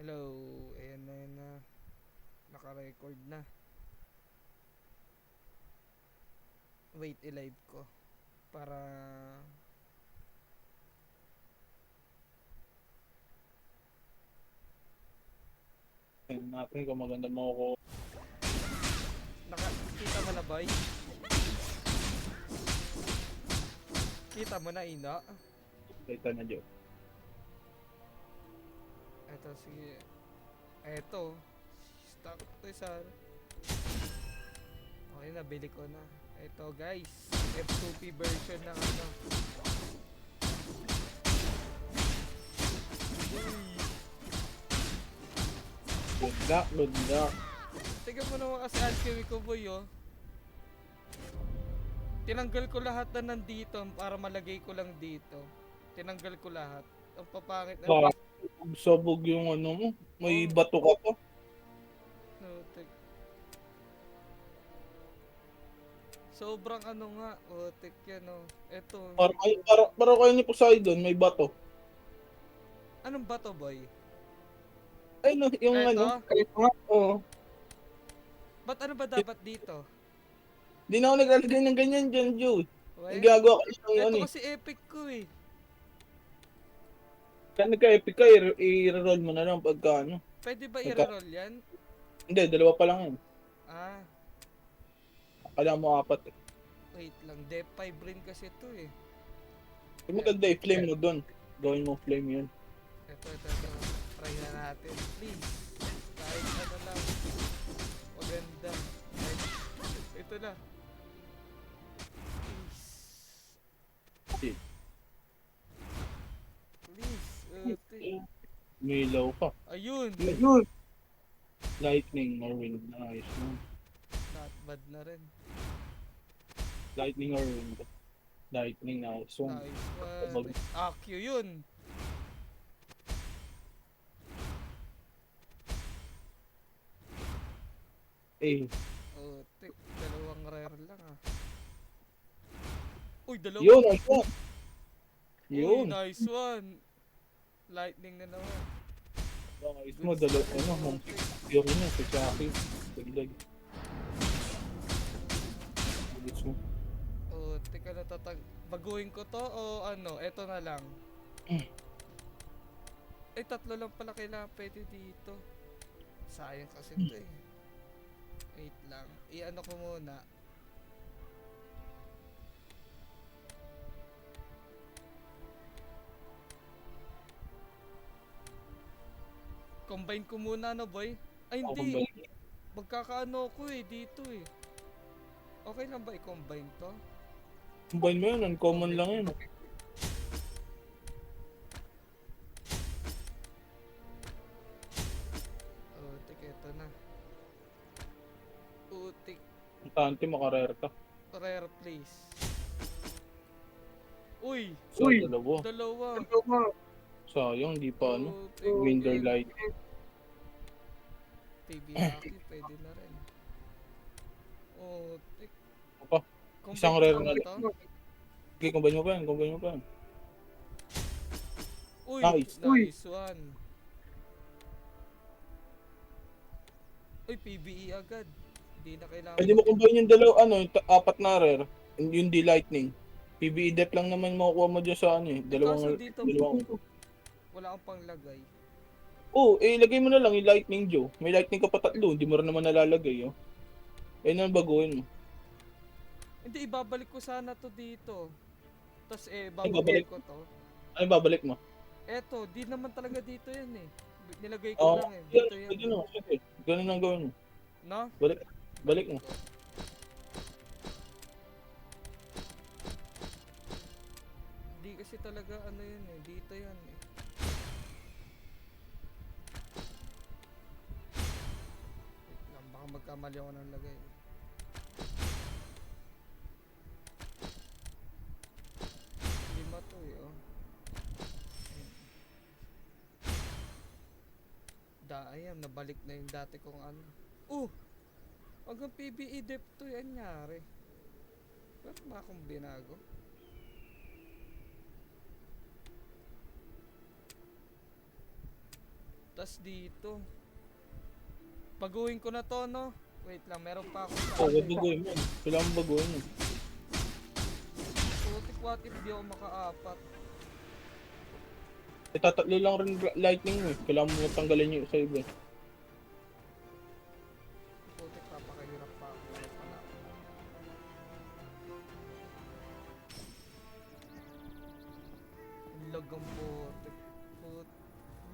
Hello, ayan na yun na. Naka-record na. Wait, i-live ko. Para... Tingnan natin kung maganda mo ako. Nakita mo na, boy? Kita mo na, Ina? Kita na Joe. Eto, sige. Eto. Stock to sa... Okay, nabili ko na. Eto, guys. F2P version ng ano. Uy. Good luck. Tignan mo naman kasi alchemy ko, boy, oh. Tinanggal ko lahat na nandito para malagay ko lang dito. Tinanggal ko lahat. Ang papangit na Baka base. sabog yung ano mo. May Oh, bato ka pa. no, sobrang ano nga, otik yan, oh. Eto, Para kayo ni Poseidon, may bato. anong bato, boy? Ay no, yung Eto? ano. Ay, nga, oo. Ba't ano ba dapat dito? Di na ako naglalagay ng ganyan dyan, Joe. Yung We? ginagawa ko isang Eto ano eh. kasi epic ko eh. Kaya nagka-epic ka, i-roll mo na lang pagka ano. Pwede ba Nagka, i-reroll yan? hindi, dalawa pa lang yan. Ah, Kailangan mo apat eh. wait lang. Dep 5 rin kasi to eh. Yung Et, maganda i-flame mo doon. Gawin mo flame yun. eto. Try na natin. Please. Kahit ano lang. Maganda. Ito na. Please. Eh, Please. may ilaw pa. Ayun. Ayun. Lightning or wind. Nice man. Not bad na rin. Lightning or wind. Lightning, nice one. Nice one. Akyo yun. Eh, Oh, dalawang rare lang ah. Uy, dalawa. yun, nice one. Uy, Yun. nice one. Lightning na naman. Nice mo, dalawa, ano, yung ano, sa Chucky. Dagdag. Gusto mo. Oh, teka na baguhin ko to o ano, eto na lang. Eh, tatlo lang pala kailangan pwede dito. Sayang kasi to eh. Wait lang. I-ano ko muna. Combine ko muna no boy. Ay Ako hindi. ba? Magkakaano ko eh dito eh. Okay lang ba i-combine to? Combine mo yun, uncommon lang yun. Utik, eto na. Utik. Importante makarare ka. Rare place. Uy! So, dalawa. Dalawa. Sayang, di pa ano. Utik. Winter light. Tibiyaki, pwede na rin. Utik. Pa. Isang Combine rare ko na ba lang. to? Okay, combine mo pa yan, combine mo pa yan. Uy! Nice. Nice one. Uy, PBE agad. Hindi na kailangan Pwede mo combine yung dalawa, ano, yung apat na rare. Yung di lightning. PvE depth lang naman makukuha mo dyan sa ano eh. Eh kaso Dalawang, dito, dalawang. wala akong panglagay. Oh, eh, ilagay mo na lang yung lightning Joe. May lightning ka pa tatlo, hindi mo rin naman nalalagay, oh. Eh, na baguhin mo. Hindi, ibabalik ko sana to dito. Tapos Ay, babaguhin ko to. Ay, babalik mo. Eto, di naman talaga dito yan eh. Nilagay ko Oo, lang eh. yan, Dito yan. pwede na. Sige, ganun ang gawin mo. No? Balik, balik mo. Ko. Di kasi talaga ano yun eh. Dito yan eh. Wait lang, baka magkamali ako ng lagay. Lima to eh oh. Ayan, nabalik na yung dati kong ano. Hanggang PBE depth to yan nangyari. Meron ba akong binago? Tas dito. Baguhin ko na to, no? Wait lang, meron pa ako sa Oo, baguhin mo. Kailangan baguhin mo. putik, what if di ako makaapat? Tatatlo lang rin lightning mo eh. Kailangan mo tanggalin yung isa iba. Putik, papakahirap pa ako. Wala pala. Lag ang putik.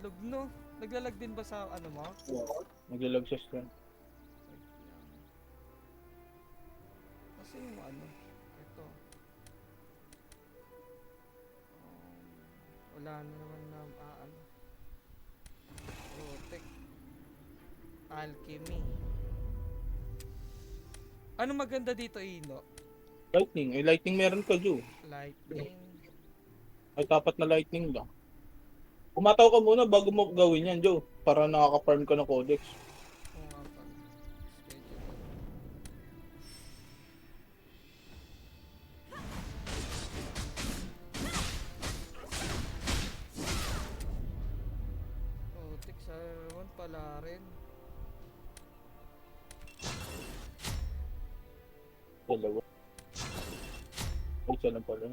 Lag, no? Naglalag din ba sa ano mo? Oo. Maglalag sa screen. Wait lang. Kasi yung ano, ito. Wala na naman na ano. Putik. Alchemy. Ano maganda dito, Ino? Lightning. Eh, lightning meron ka, Joe. Lightning. Ay, tapat na lightning lang. Kumataw ka muna bago mo gawin yan, Joe. Para nakaka-farm ka ng codex. Oo nga pala. Schedule. Putik, sa naman pala rin. Dalawa. Ay, isa lang pala.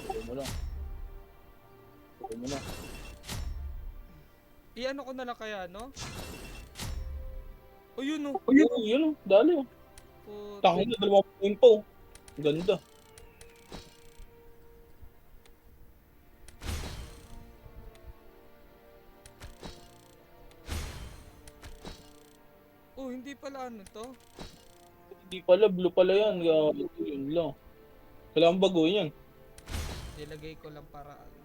Tuloy mo lang. Tuloy mo lang. I-ano ko na lang kaya, no? O yun, no? Oh, yun, oh. Dali. Oh. Putik. Tangin na, 2 po. Ganda. Oh, hindi pala ano to. Hindi pala, blue pala yan. Yun lang. Kailangan baguhin yan. Nilagay ko lang para ano.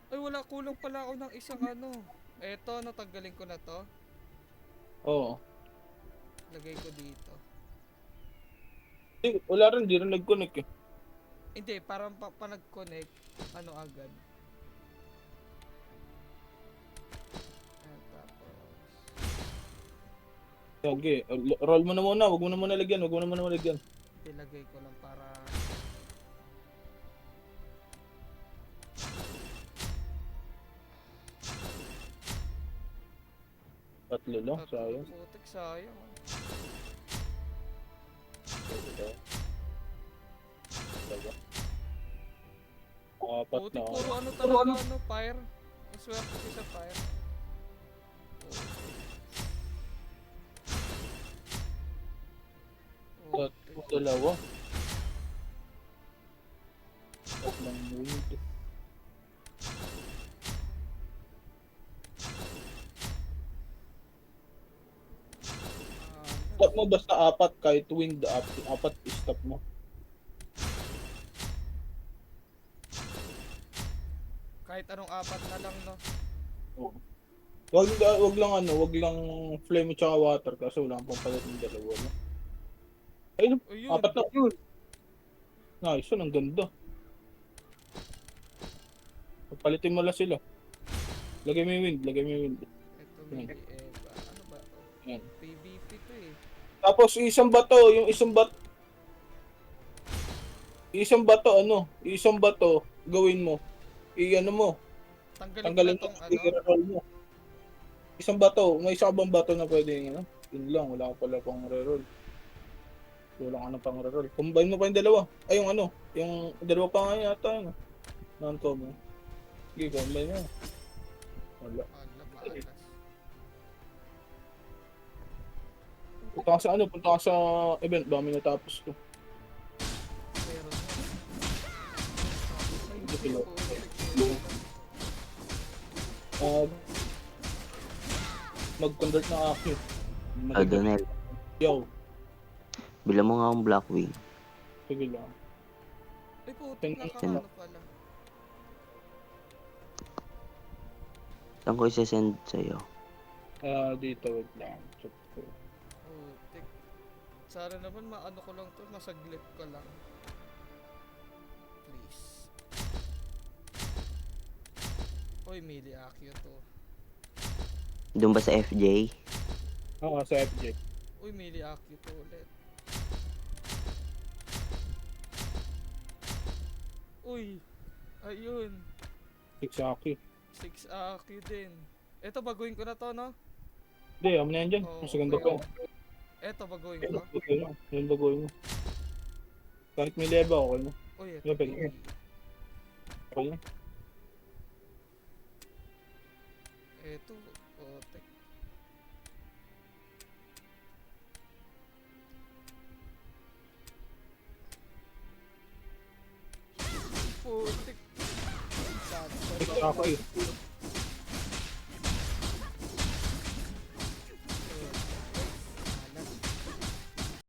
Ay, wala, kulang pala ako ng isang ano. Eto, natanggalin ko na to. Oo. Lagay ko dito. Wala rin, di rin nag-connect eh. Hindi, parang pa nag-connect, ano agad. Ayan, tapos... Sige, roll mo na muna. Huwag mo na muna lagyan. Huwag mo na muna lagyan. Ilagay ko lang para... Tatlo lang, sayang. Putik, sayang. Apat Putik, na. puro ano talaga, ano, fire. Maswerte ko sa fire. Putik. Dalawa. Tatlong wind. Stop mo basta apat kahit wind apat stop mo. Kahit anong apat na lang, no? Oo. Wag lang ano, wag lang flame at saka water kasi wala kang pampalit ng dalawa. No? Ayun, O yun. apat na yun. Nice, yun, ang ganda. Palitin mo lang sila. Lagay mo yung wind, lagay mo yung wind. Ito, maybe, ano ba to? Yan. PvP to eh. Tapos isang bato, yung isang bato, gawin mo. I-ano mo, Tanggalin tanggalin ko mo, na tong ano. i-roll mo. Isang bato, may isa ka bang bato na pwede yun, ano? Yun lang, wala ka pala pang reroll. Wala ka na pang reroll. Combine mo pa yung dalawa. Ay, yung ano, yung dalawa pa nga yata, ano? Non-common. Sige, combine mo. Wala. Ala, maalas. Punta ka sa ano, punta ka sa event, dami natapos ko. Meron. Ito sila. Mag-convert ng akin. Adonel, Yo, bila mo nga ang Blackwing. sige lang. Ay putik, Tingnan nakaano pala. Saan ko isa-send sa'yo? Dito, wait lang. Check ko. Putik. Sana naman maano ko lang to, masaglit ko lang. Please. Uy, Mili Akio to. Doon ba sa FJ? Oo, sa FJ. Uy, melee acute ulit. Uy, ayun. 6 Aki. 6 acute din. Eto, baguhin ko na to, no? Hindi, amin na yan dyan. Oo, Mas ganda pa. okay. Eto, baguhin Yan, ko. okay lang. Yan bagoy mo. Kahit may leba, okay na. Uy, eto. Yeah, pwede. Okay na. Eto, otek. Putik. Sakto 6 lang. Aki.